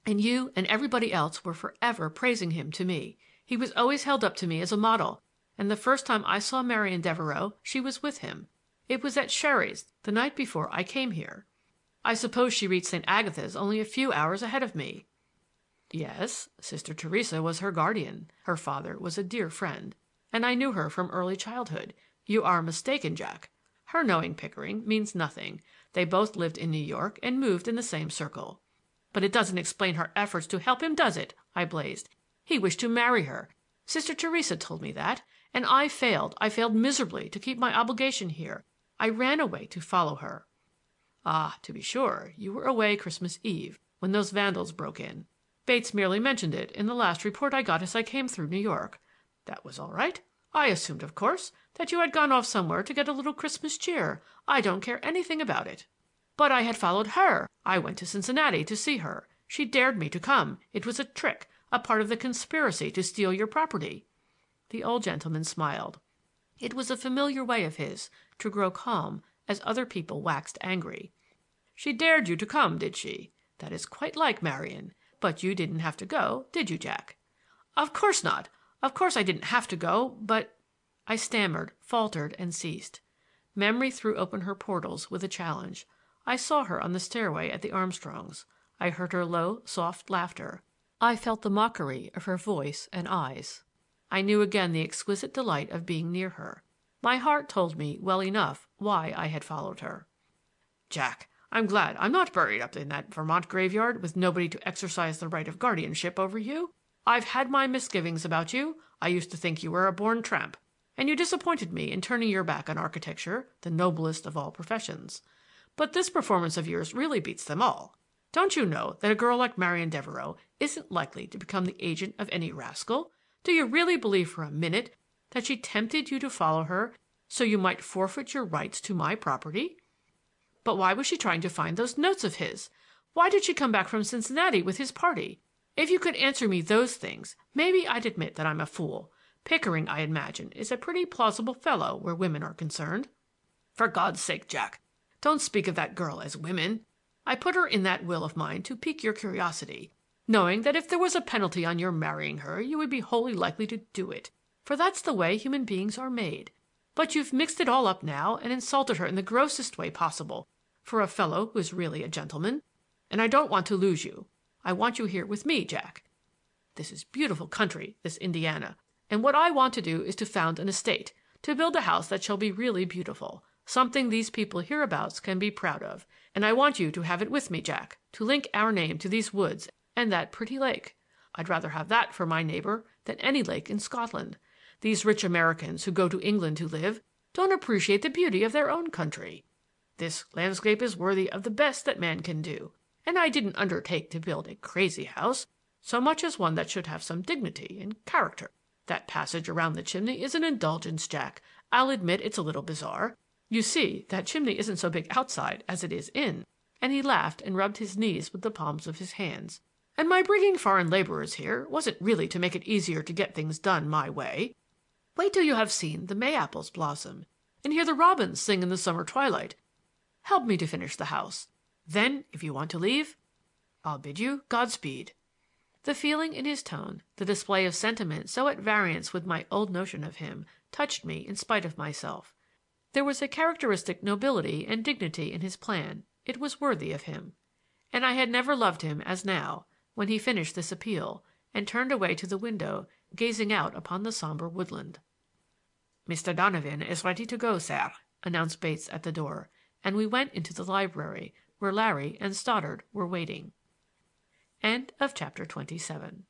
And you and everybody else were forever praising him to me. He was always held up to me as a model, and the first time I saw Marian Devereux she was with him. It was at Sherry's the night before I came here. I suppose she reached St. Agatha's only a few hours ahead of me." "Yes, Sister Theresa was her guardian. Her father was a dear friend, and I knew her from early childhood. You are mistaken, Jack. Her knowing Pickering means nothing. They both lived in New York and moved in the same circle." "But it doesn't explain her efforts to help him, does it?" I blazed. "He wished to marry her. Sister Theresa told me that. And I failed. I failed miserably to keep my obligation here. I ran away to follow her." "Ah, to be sure. You were away Christmas Eve, when those vandals broke in. Bates merely mentioned it in the last report I got as I came through New York. That was all right. I assumed, of course, that you had gone off somewhere to get a little Christmas cheer. I don't care anything about it." "But I had followed her. I went to Cincinnati to see her. She dared me to come. It was a trick, a part of the conspiracy to steal your property." The old gentleman smiled. It was a familiar way of his to grow calm as other people waxed angry. "She dared you to come, did she? That is quite like Marian. But you didn't have to go, did you, Jack?" "Of course not. Of course I didn't have to go, but—" I stammered, faltered, and ceased. Memory threw open her portals with a challenge. I saw her on the stairway at the Armstrongs'. I heard her low, soft laughter. I felt the mockery of her voice and eyes. I knew again the exquisite delight of being near her. My heart told me well enough why I had followed her. "Jack, I'm glad I'm not buried up in that Vermont graveyard with nobody to exercise the right of guardianship over you. I've had my misgivings about you. I used to think you were a born tramp, and you disappointed me in turning your back on architecture, the noblest of all professions. But this performance of yours really beats them all. Don't you know that a girl like Marian Devereux isn't likely to become the agent of any rascal? Do you really believe for a minute that she tempted you to follow her so you might forfeit your rights to my property? But why was she trying to find those notes of his? Why did she come back from Cincinnati with his party? If you could answer me those things, maybe I'd admit that I'm a fool. Pickering, I imagine, is a pretty plausible fellow where women are concerned." "For God's sake, Jack, don't speak of that girl as women. I put her in that will of mine to pique your curiosity, knowing that if there was a penalty on your marrying her you would be wholly likely to do it, for that's the way human beings are made. But you've mixed it all up now and insulted her in the grossest way possible for a fellow who is really a gentleman. And I don't want to lose you. I want you here with me, Jack. This is beautiful country, this Indiana, and what I want to do is to found an estate, to build a house that shall be really beautiful, something these people hereabouts can be proud of. And I want you to have it with me, Jack, to link our name to these woods and that pretty lake. I'd rather have that for my neighbor than any lake in Scotland. These rich Americans who go to England to live don't appreciate the beauty of their own country. This landscape is worthy of the best that man can do, and I didn't undertake to build a crazy house, so much as one that should have some dignity and character. That passage around the chimney is an indulgence, Jack. I'll admit it's a little bizarre. You see, that chimney isn't so big outside as it is in." And he laughed and rubbed his knees with the palms of his hands. "And my bringing foreign laborers here wasn't really to make it easier to get things done my way. Wait till you have seen the May apples blossom and hear the robins sing in the summer twilight. Help me to finish the house. Then, if you want to leave, I'll bid you Godspeed." The feeling in his tone, the display of sentiment so at variance with my old notion of him, touched me in spite of myself. There was a characteristic nobility and dignity in his plan. It was worthy of him. And I had never loved him as now, when he finished this appeal and turned away to the window, gazing out upon the somber woodland. "Mr. Donovan is ready to go, sir," announced Bates at the door, and we went into the library, where Larry and Stoddard were waiting. End of chapter 27.